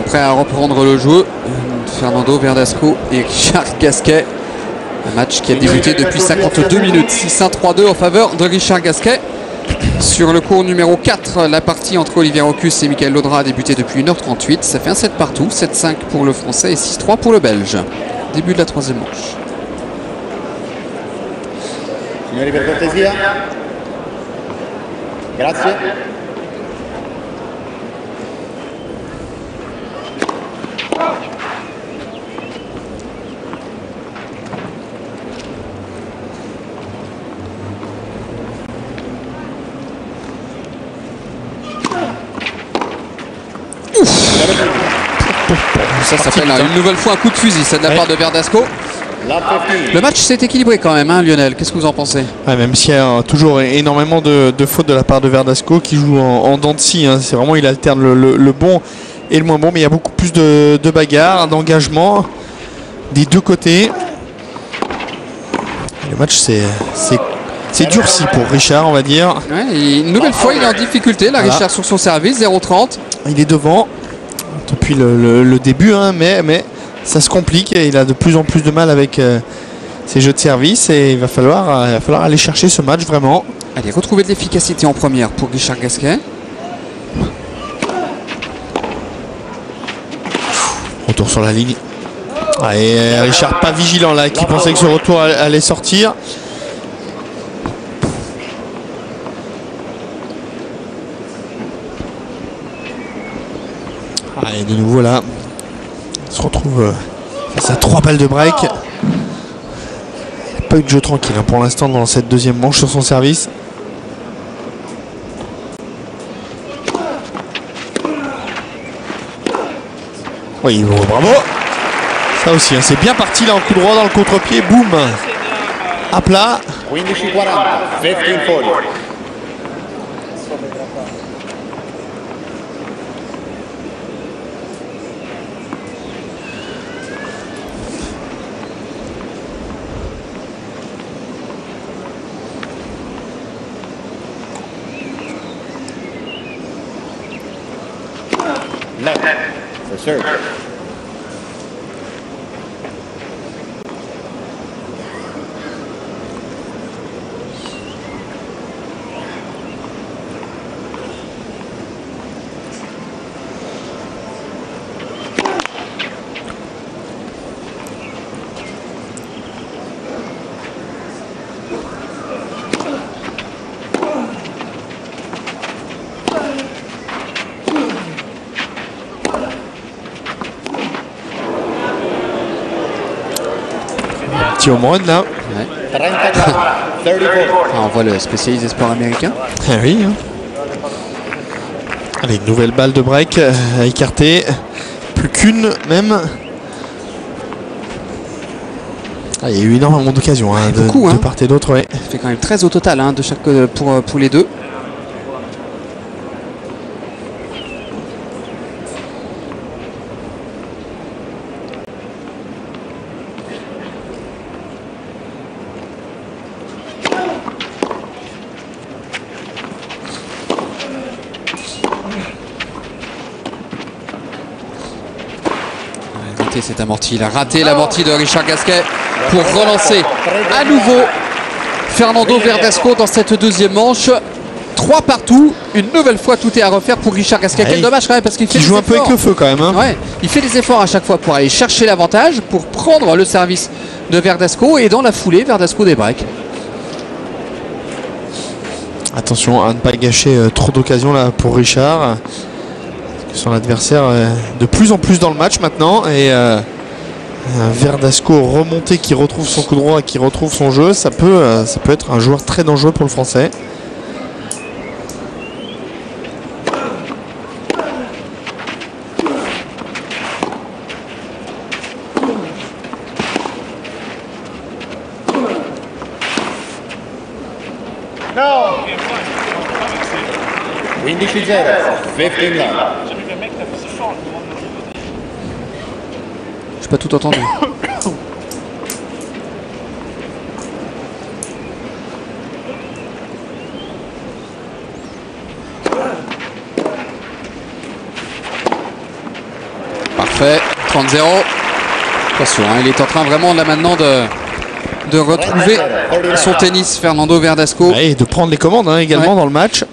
sont prêts à reprendre le jeu. Fernando Verdasco et Richard Gasquet. Un match qui a débuté depuis 52 minutes. 6-1-3-2 en faveur de Richard Gasquet. Sur le cours numéro 4, la partie entre Olivier Rocus et Michael Laudrat a débuté depuis 1h38. Ça fait un 7 partout. 7-5 pour le Français et 6-3 pour le Belge. Début de la troisième manche. Signori, per cortesia. Grazie. Ça s'appelle une nouvelle fois un coup de fusil, c'est de la part de Verdasco. Le match s'est équilibré quand même, hein, Lionel. Qu'est-ce que vous en pensez? Même s'il y a toujours énormément de fautes de la part de Verdasco qui joue en dents de scie. Hein. C'est vraiment, il alterne le bon et le moins bon, mais il y a beaucoup plus de bagarres, d'engagement des deux côtés. Le match c'est durci pour Richard, on va dire. Ouais, une nouvelle fois, il est en difficulté. Là, voilà. Richard sur son service, 0-30. Il est devant depuis le début, hein, mais ça se complique et il a de plus en plus de mal avec ses jeux de service et il va falloir aller chercher ce match vraiment. Allez, retrouver de l'efficacité en première pour Richard Gasquet. Retour sur la ligne. Et Richard pas vigilant là, qui pensait que ce retour allait sortir. Et de nouveau là, on se retrouve face à 3 balles de break. Il n'a pas eu de jeu tranquille hein, pour l'instant dans cette deuxième manche sur son service. Oui, bon, bravo. Ça aussi, hein, c'est bien parti là en coup droit dans le contre-pied. Boum. À plat. 15-40, 15-40. Left for serve. Petit home run là. Ouais. On voit le spécialiste des sports américains. Ah oui. Hein. Allez, nouvelle balle de break à écarter. Plus qu'une même. Ah, il y a eu énormément d'occasions hein, de part et d'autre. Ouais. Ça fait quand même 13 au total hein, de chaque, pour les deux. Cette amortie, il a raté l'amortie de Richard Gasquet pour relancer à nouveau Fernando Verdasco dans cette deuxième manche. 3 partout, une nouvelle fois tout est à refaire pour Richard Gasquet. Quel dommage quand même parce qu'il fait joue un peu avec le feu quand même hein. Ouais, il fait des efforts à chaque fois pour aller chercher l'avantage, pour prendre le service de Verdasco et dans la foulée Verdasco débreak. Attention à ne pas gâcher trop d'occasions là pour Richard. Son adversaire de plus en plus dans le match maintenant et Verdasco remonté qui retrouve son coup droit, qui retrouve son jeu, ça peut être un joueur très dangereux pour le Français. No. 15-0, 15 love. J'ai pas tout entendu. Parfait, 30-0. Attention, hein, il est en train vraiment là maintenant de retrouver son tennis, Fernando Verdasco. Et de prendre les commandes hein, également dans le match.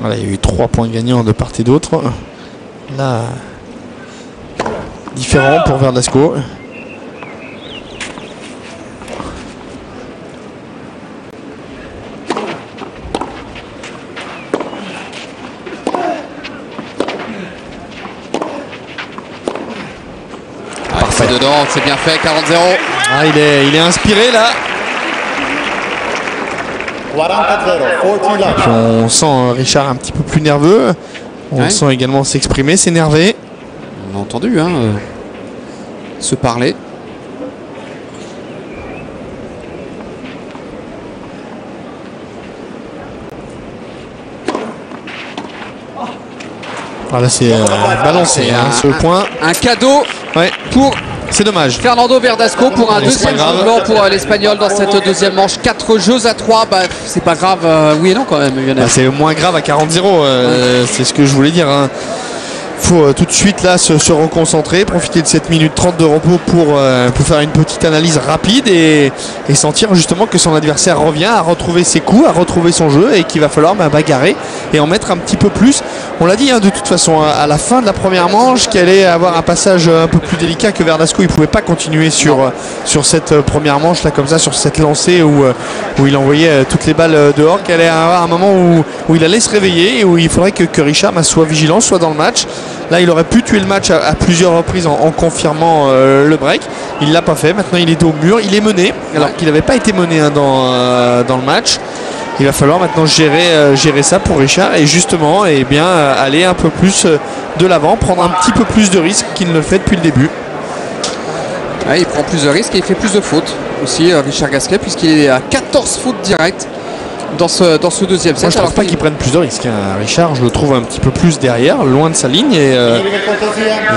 Voilà, il y a eu 3 points gagnants de part et d'autre. Là, différent pour Verdasco. C'est dedans, c'est bien fait, 40-0. Ah, il est inspiré là. 40-0, 40 love. Puis on sent Richard un petit peu plus nerveux. On le sent également s'exprimer, s'énerver. On a entendu hein, se parler. Voilà, c'est balancé ce point. Un cadeau pour c'est dommage. Fernando Verdasco pour un deuxième jeu blanc pour l'Espagnol dans cette deuxième manche. 4 jeux à 3, bah, c'est pas grave, oui et non quand même Lionel. Bah, c'est moins grave à 40-0, c'est ce que je voulais dire. Hein. Faut tout de suite là se reconcentrer, profiter de cette minute 30 de repos pour faire une petite analyse rapide et sentir justement que son adversaire revient à retrouver ses coups, à retrouver son jeu et qu'il va falloir bagarrer et en mettre un petit peu plus. On l'a dit hein, de toute façon à la fin de la première manche qu'elle allait avoir un passage un peu plus délicat, que Verdasco il pouvait pas continuer sur cette première manche là comme ça, sur cette lancée où il envoyait toutes les balles dehors, qu'elle allait avoir un moment où il allait se réveiller et où il faudrait que Richard soit vigilant, soit dans le match. Là, il aurait pu tuer le match à plusieurs reprises en confirmant le break. Il ne l'a pas fait. Maintenant, il est dos au mur. Il est mené, alors qu'il n'avait pas été mené hein, dans le match. Il va falloir maintenant gérer ça pour Richard et justement aller un peu plus de l'avant, prendre un petit peu plus de risques qu'il ne le fait depuis le début. Ouais, il prend plus de risques et il fait plus de fautes aussi, Richard Gasquet, puisqu'il est à 14 fautes directes dans ce deuxième set. Moi, je ne trouve pas qu'il prenne plus de risques. Hein. Richard, je le trouve un petit peu plus derrière, loin de sa ligne, et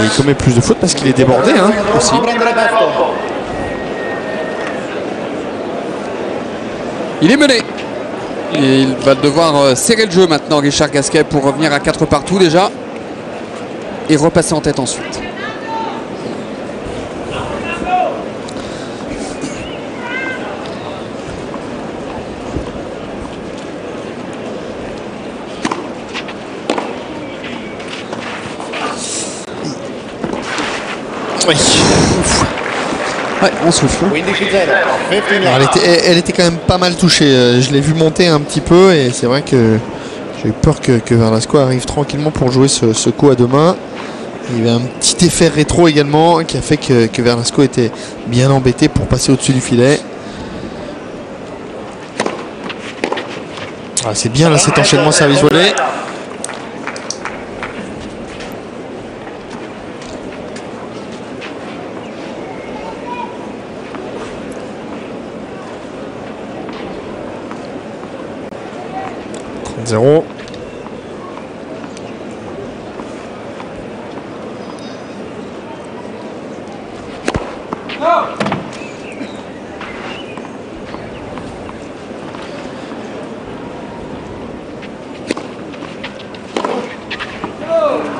il commet plus de fautes parce qu'il est débordé hein, aussi. Il est mené. Et il va devoir serrer le jeu maintenant, Richard Gasquet, pour revenir à 4 partout déjà et repasser en tête ensuite. Oui. Ouais, on souffle. Elle était quand même pas mal touchée. Je l'ai vu monter un petit peu et c'est vrai que j'ai eu peur que Verdasco arrive tranquillement pour jouer ce coup à deux mains. Il y avait un petit effet rétro également qui a fait que Verdasco était bien embêté pour passer au-dessus du filet. Ah, c'est bien là cet enchaînement service volé. Zéro.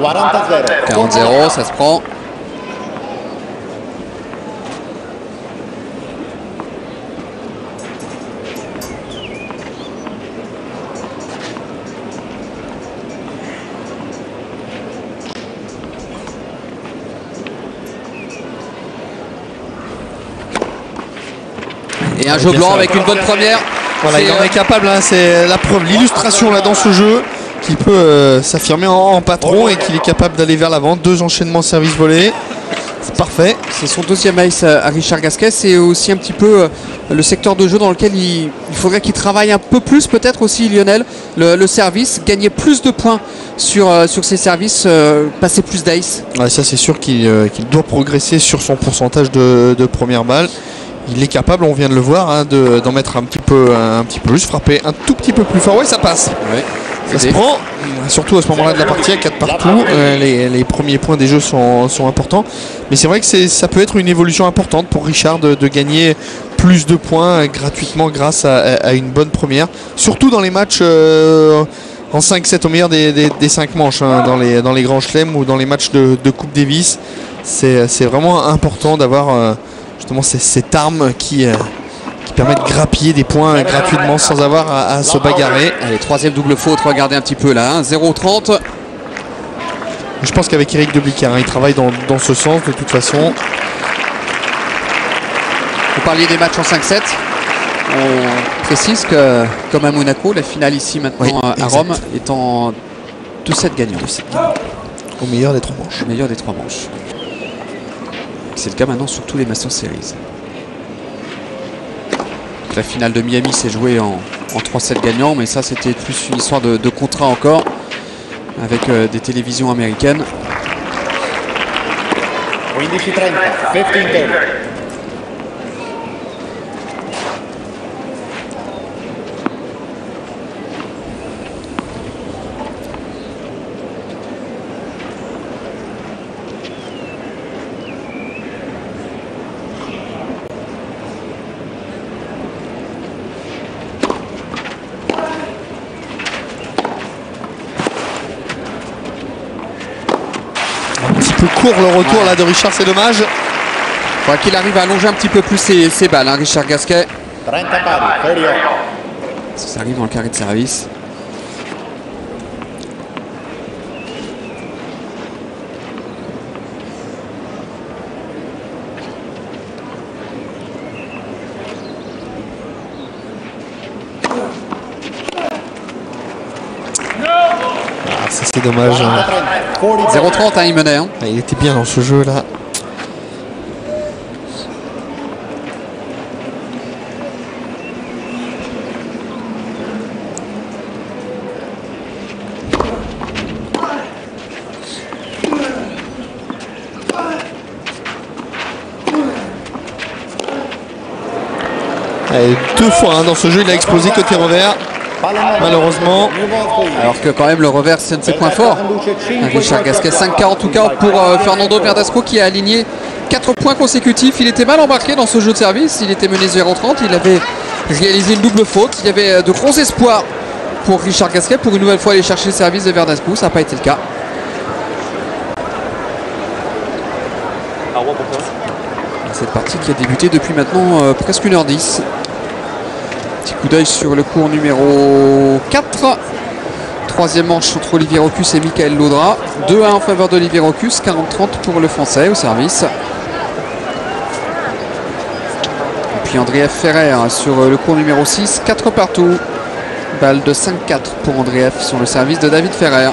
$40-0. 40-0, ça se prend. Et un jeu blanc avec une bonne première. Voilà, il en est capable, hein, c'est la preuve, l'illustration là dans ce jeu qui peut s'affirmer en patron et qu'il est capable d'aller vers l'avant. 2 enchaînements service volé, c'est parfait. C'est son deuxième ace à Richard Gasquet. C'est aussi un petit peu le secteur de jeu dans lequel il faudrait qu'il travaille un peu plus, peut-être aussi Lionel, le service, gagner plus de points sur ses services, passer plus d'ace. Ouais, ça c'est sûr qu'il doit progresser sur son pourcentage de première balle. Il est capable, on vient de le voir, hein, d'en mettre un petit peu plus, frapper un tout petit peu plus fort. Ouais, ça passe. Ouais, ça se prend, surtout à ce moment-là de la partie à 4 partout. Les premiers points des jeux sont importants. Mais c'est vrai que ça peut être une évolution importante pour Richard de gagner plus de points gratuitement grâce à une bonne première. Surtout dans les matchs en 5-7 au meilleur des 5 manches hein, dans les grands chelems ou dans les matchs de Coupe Davis. C'est vraiment important d'avoir justement cette arme qui permet de grappiller des points gratuitement sans avoir à se bagarrer. Allez, troisième double faute, regardez un petit peu là, hein, 0-30. Je pense qu'avec Eric Deblicard, hein, il travaille dans ce sens de toute façon. Vous parliez des matchs en 5-7. On précise que, comme à Monaco, la finale ici maintenant à Rome est en 2-7 gagnants. Au meilleur des 3 manches. Au meilleur des 3 manches. C'est le cas maintenant sur tous les Masters Series. La finale de Miami s'est jouée en 3-7 gagnants, mais ça c'était plus une histoire de contrat encore, avec des télévisions américaines. 15-30, 15-30. Court le retour là de Richard, c'est dommage. Il faudra qu'il arrive à allonger un petit peu plus ses balles, hein, Richard Gasquet. 30 pari, 30 Ça arrive dans le carré de service. Ça c'est dommage. 0-30, hein, il menait. Hein. Il était bien dans ce jeu là. Allez, 2 fois hein, dans ce jeu, il a explosé côté revers. Malheureusement. Alors que quand même le revers c'est un de ses points forts. Richard Gasquet, 5K en tout cas pour Fernando Verdasco qui a aligné 4 points consécutifs. Il était mal embarqué dans ce jeu de service. Il était mené 0-30. Il avait réalisé une double faute. Il y avait de gros espoirs pour Richard Gasquet pour une nouvelle fois aller chercher le service de Verdasco. Ça n'a pas été le cas. Cette partie qui a débuté depuis maintenant presque 1h10. Petit coup d'œil sur le cours numéro 4. Troisième manche entre Olivier Rocus et Michael Laudra. 2-1 en faveur d'Olivier Rocus, 40-30 pour le Français au service. Et puis Andreev Ferrer sur le cours numéro 6, 4 partout. Balle de 5-4 pour Andreev sur le service de David Ferrer.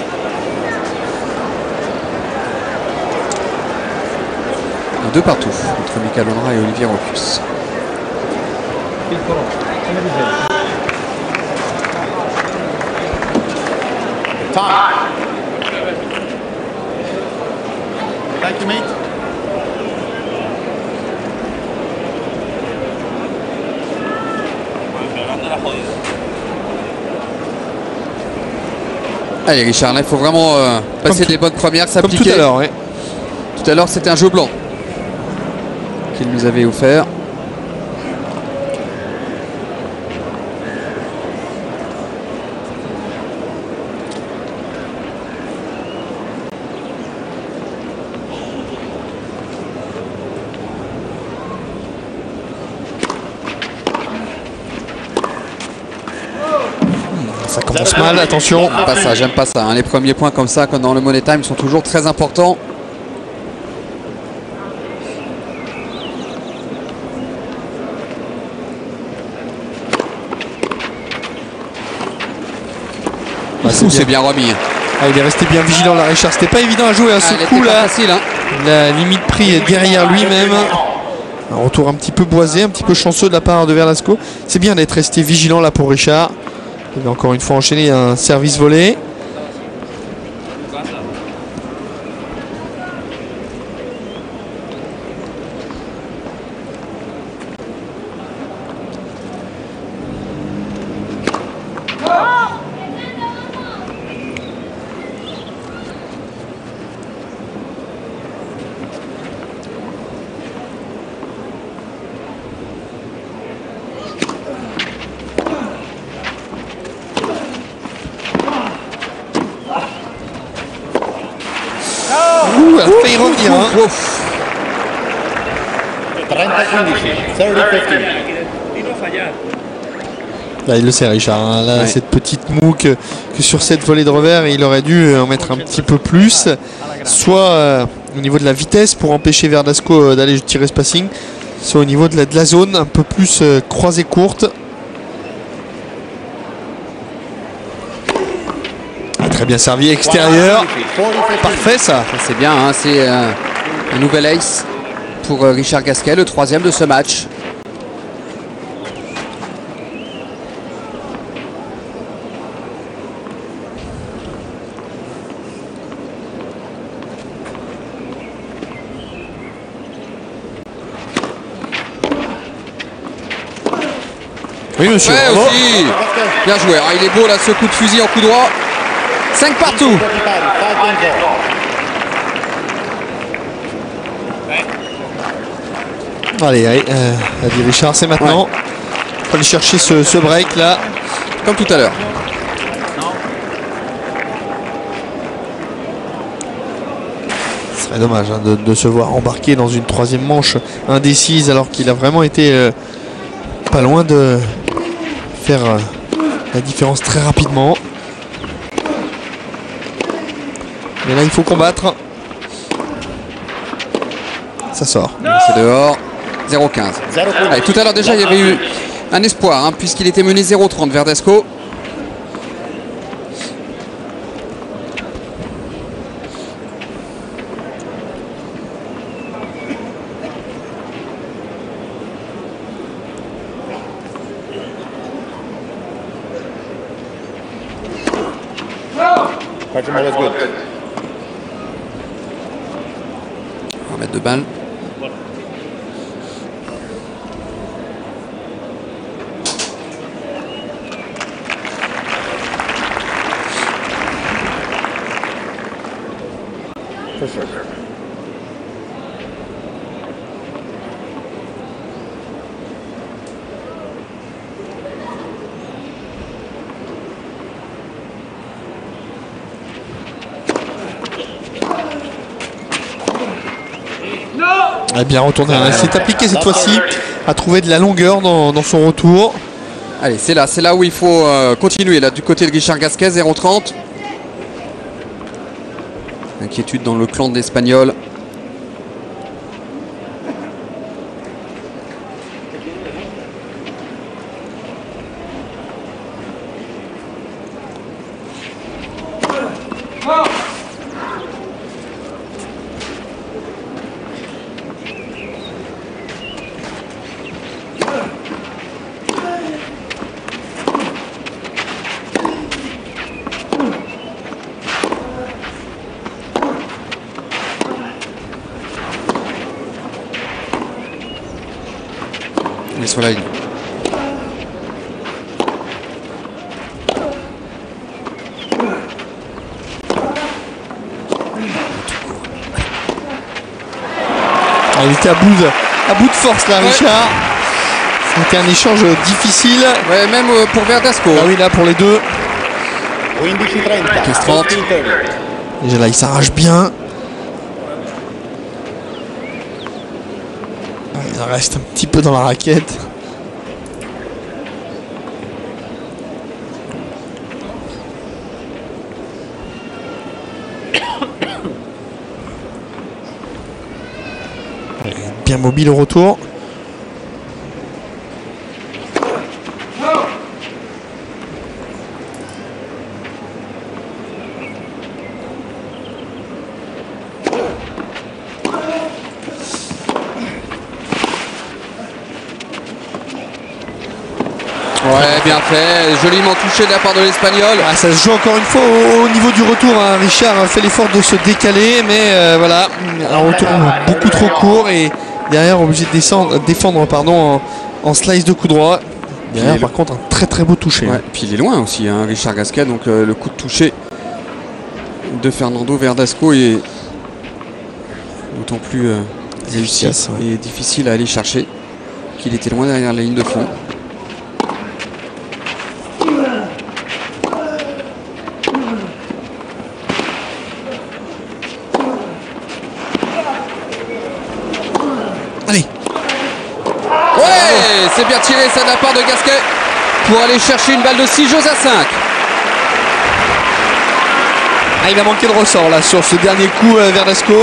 Et 2 partout entre Michael Laudra et Olivier Rocus. Time. Thank you, mate. Allez Richard, là il faut vraiment passer des bonnes premières, s'appliquer. Comme tout à l'heure, oui. Tout à l'heure c'était un jeu blanc qu'il nous avait offert. Ça commence mal, attention. Pas ça, j'aime pas ça. Hein. Les premiers points comme ça, comme dans le Money Time, sont toujours très importants. C'est bien remis. Ah, il est resté bien vigilant là, Richard. C'était pas évident à jouer à ce coup là. Facile, hein. Il a limite pris derrière lui-même. Un retour un petit peu boisé, un petit peu chanceux de la part de Verdasco. C'est bien d'être resté vigilant là pour Richard. Il va encore une fois enchaîner un service volé. revenir. Hein. 30-15, 30-15. Là, il le sait, Richard. Hein. Là, cette petite moue que sur cette volée de revers, il aurait dû en mettre un petit peu plus. Soit au niveau de la vitesse pour empêcher Verdasco d'aller tirer ce passing, soit au niveau de la zone un peu plus croisée courte. Très bien servi, extérieur. Parfait ça. C'est bien, hein, c'est un nouvel ace pour Richard Gasquet, le 3e de ce match. Oui monsieur. Ouais, aussi. Bien joué. Ah, il est beau là, ce coup de fusil en coup droit. 5 partout. Allez, a dit Richard, c'est maintenant. Il faut aller chercher ce break là. Comme tout à l'heure. Ce serait dommage hein, de se voir embarquer dans une 3e manche indécise alors qu'il a vraiment été pas loin de faire la différence très rapidement. Mais là il faut combattre. Ça sort. C'est dehors. 0-15. Allez, tout à l'heure déjà il y avait eu un espoir hein, puisqu'il était mené 0-30 Verdasco. On va mettre 2 balles. A bien retourné. Il s'est appliqué cette fois-ci à trouver de la longueur dans son retour. Allez, c'est là où il faut continuer. Là, du côté de Richard Gasquet, 0-30. Inquiétude dans le clan de l'Espagnol. Il est sur la ligne. Il était à bout de force là, Richard. C'était un échange difficile. Ouais, même pour Verdasco. Ah oui, là pour les deux. 15-30. Déjà là, il s'arrache bien. Il reste un petit peu dans la raquette. Bien mobile au retour. Ouais, bien fait. Joliment touché de la part de l'Espagnol. Ah, ça se joue encore une fois au niveau du retour. Hein. Richard a fait l'effort de se décaler, mais voilà, un retour beaucoup trop court et derrière obligé de défendre en slice de coup droit. Derrière, par contre, un très très beau toucher. Ouais, puis il est loin aussi, hein, Richard Gasquet. Donc le coup de toucher de Fernando Verdasco est d'autant plus réussi et difficile à aller chercher qu'il était loin derrière la ligne de fond. c'est bien tiré ça de la part de Gasquet pour aller chercher une balle de 6 jeux à 5. Ah, il a manqué de ressort là sur ce dernier coup Verdasco.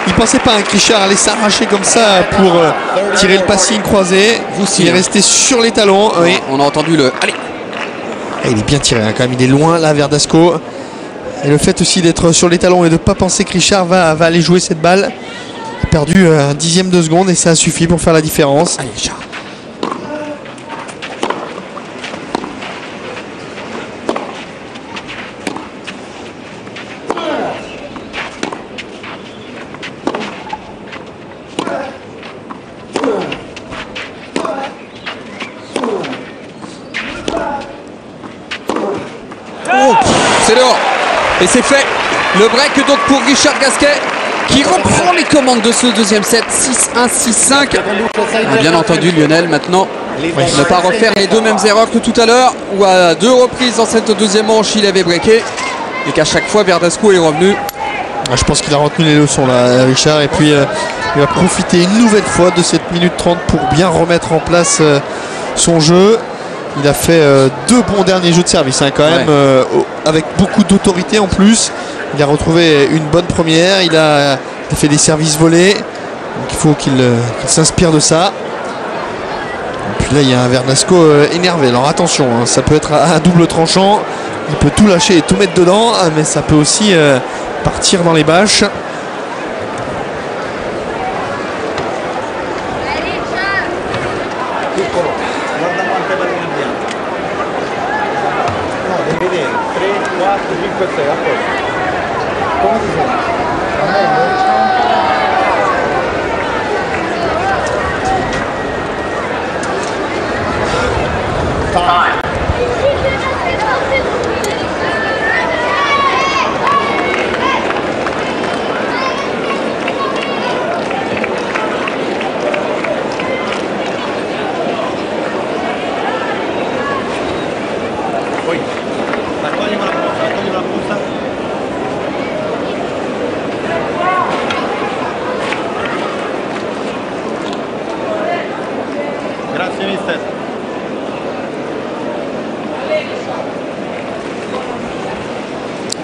Il pensait pas que Richard allait s'arracher comme ça pour tirer le passing croisé. Il est resté sur les talons. Oui. On a entendu le... Allez. Ah, il est bien tiré hein, quand même, il est loin là Verdasco. Et le fait aussi d'être sur les talons et de ne pas penser que Richard va aller jouer cette balle. Il a perdu un dixième de seconde et ça a suffi pour faire la différence. Allez Richard. C'est dehors. Et c'est fait. Le break donc pour Richard Gasquet qui reprend les commandes de ce deuxième set. 6-1, 6-5. On a bien entendu Lionel maintenant ne pas refaire les deux mêmes erreurs que tout à l'heure où à 2 reprises dans cette deuxième manche il avait breaké et qu'à chaque fois Verdasco est revenu. Je pense qu'il a retenu les leçons là Richard et puis il va profiter une nouvelle fois de cette minute 30 pour bien remettre en place son jeu. Il a fait 2 bons derniers jeux de service hein, quand même, avec beaucoup d'autorité en plus. Il a retrouvé une bonne première, il a fait des services volés. Donc il faut qu'il s'inspire de ça. Et puis là il y a un Verdasco énervé. Alors attention, hein, ça peut être à double tranchant. Il peut tout lâcher et tout mettre dedans, mais ça peut aussi partir dans les bâches.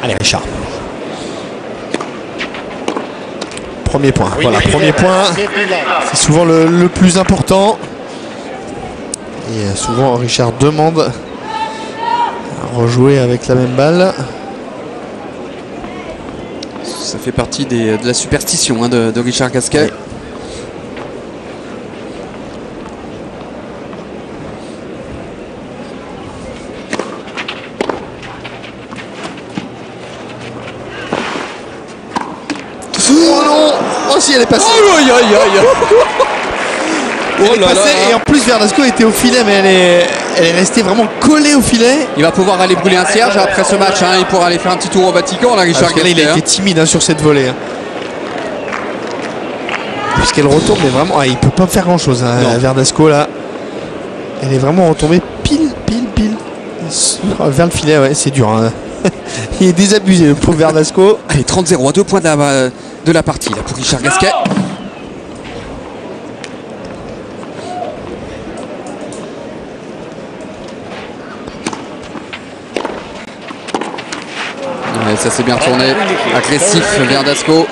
Allez Richard. Premier point. Voilà, premier point. C'est souvent le plus important. Et souvent Richard demande à rejouer avec la même balle. Ça fait partie de la superstition hein, de Richard Gasquet. Oui. Oh si elle est passée. Oh, aïe, aïe, aïe. Elle est passée et en plus Verdasco était au filet mais elle est restée vraiment collée au filet. Il va pouvoir aller brûler un cierge après ce match hein, il pourra aller faire un petit tour au Vatican là Richard Gasquet. Il a été timide hein, sur cette volée. Puisqu'elle retombe mais vraiment il peut pas faire grand chose hein, Verdasco là. Elle est vraiment retombée pile vers le filet, ouais c'est dur hein. Il est désabusé le pauvre Verdasco. Allez 30-0 à 2 points de la partie là pour Richard Gasquet. Ouais, ça s'est bien tourné, agressif Verdasco.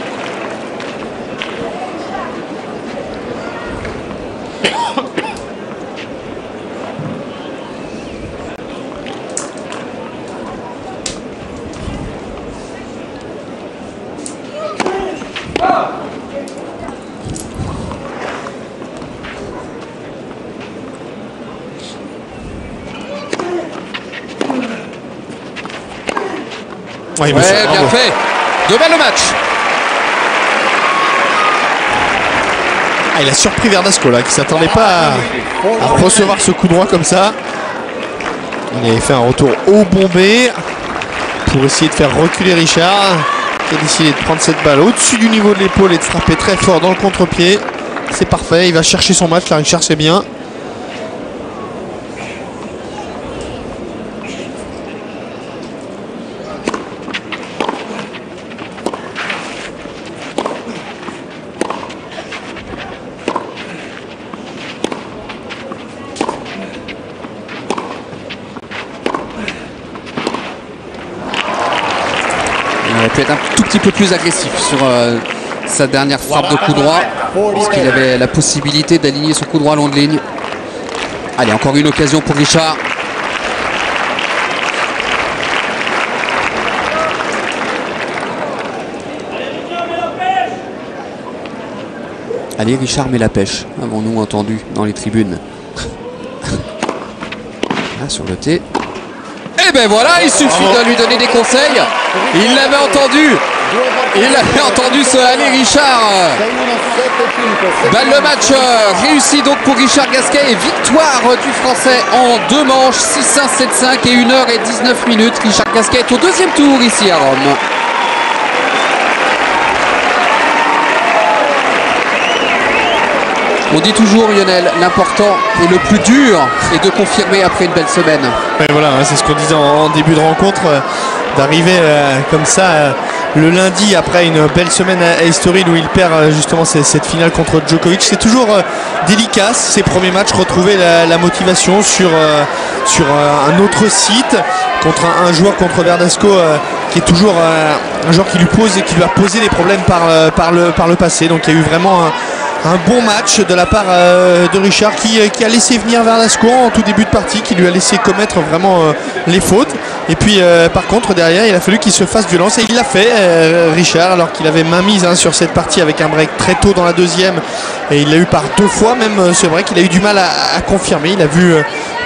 Ouais, bien fait. Devant le match. Ah, il a surpris Verdasco là, qui s'attendait pas à recevoir ce coup droit comme ça. Il avait fait un retour haut bombé pour essayer de faire reculer Richard, qui a décidé de prendre cette balle au-dessus du niveau de l'épaule et de frapper très fort dans le contre-pied. C'est parfait, il va chercher son match là, Richard, c'est bien. pu être un tout petit peu plus agressif sur sa dernière frappe de coup droit, puisqu'il avait la possibilité d'aligner son coup droit long de ligne. Allez, encore une occasion pour Richard. Allez, Richard met la pêche, avons-nous entendu dans les tribunes. Là, sur le T. Et ben voilà, il suffit de lui donner des conseils. Il l'avait entendu. Il avait entendu ce Allez Richard. Le match réussi donc pour Richard Gasquet et victoire du Français en 2 manches, 6-1, 7-5 et 1h19. Richard Gasquet est au 2e tour ici à Rome. On dit toujours, Lionel, l'important et le plus dur est de confirmer après une belle semaine. Ouais, voilà, c'est ce qu'on disait en début de rencontre, d'arriver comme ça le lundi après une belle semaine à Estoril où il perd justement cette finale contre Djokovic. C'est toujours délicat ces premiers matchs, retrouver la motivation sur un autre site contre un joueur contre Verdasco qui est toujours un joueur qui lui pose et qui lui a posé des problèmes par le passé. Donc il y a eu vraiment un bon match de la part de Richard qui a laissé venir Verdasco en tout début de partie, qui lui a laissé commettre vraiment les fautes. Et puis par contre derrière il a fallu qu'il se fasse violence et il l'a fait Richard, alors qu'il avait main mise sur cette partie avec un break très tôt dans la deuxième et il l'a eu par 2 fois même ce break. Il a eu du mal à confirmer, il a vu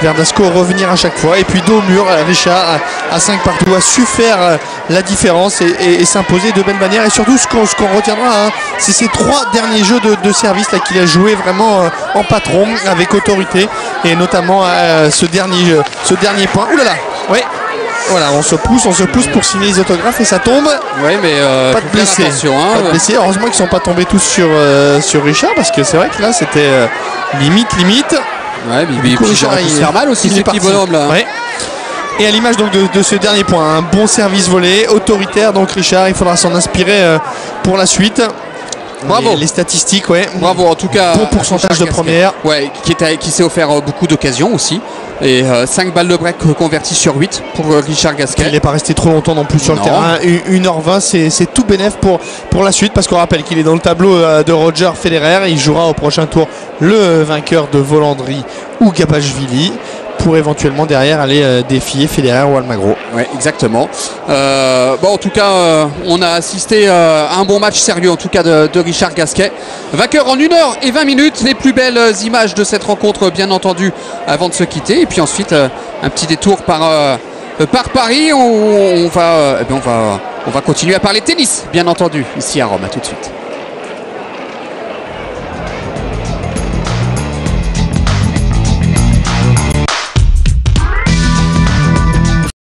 Verdasco revenir à chaque fois et puis dos au mur. Richard à 5 partout a su faire la différence et s'imposer de belle manière. Et surtout ce qu'on retiendra, c'est ces 3 derniers jeux de service là qu'il a joué vraiment en patron avec autorité, et notamment ce dernier point. Ouh là là, ouais. Voilà, on se pousse pour signer les autographes et ça tombe. Oui, mais pas de blessés. Hein, pas de blessés. Heureusement qu'ils ne sont pas tombés tous sur Richard, parce que c'est vrai que là c'était limite. Ouais, mais puis Richard il se faire mal aussi, ce petit bonhomme là. Ouais. Et à l'image donc de ce dernier point, un bon service volé, autoritaire. Donc Richard, il faudra s'en inspirer pour la suite. Bravo. Les statistiques, ouais. Bravo, en tout cas. Bon pourcentage de première. Ouais, qui s'est offert beaucoup d'occasions aussi. Et 5 balles de break converties sur 8 pour Richard Gasquet. Il n'est pas resté trop longtemps non plus sur le terrain. 1h20, c'est tout bénef pour la suite, parce qu'on rappelle qu'il est dans le tableau de Roger Federer. Il jouera au prochain tour le vainqueur de Volandry ou Gabashvili, pour éventuellement derrière aller défier Federer ou Almagro. Oui, exactement. En tout cas, on a assisté à un bon match sérieux, en tout cas de Richard Gasquet. Vainqueur en 1h20. Les plus belles images de cette rencontre, bien entendu, avant de se quitter. Et puis ensuite, un petit détour par Paris. On va continuer à parler tennis, bien entendu, ici à Rome. À tout de suite.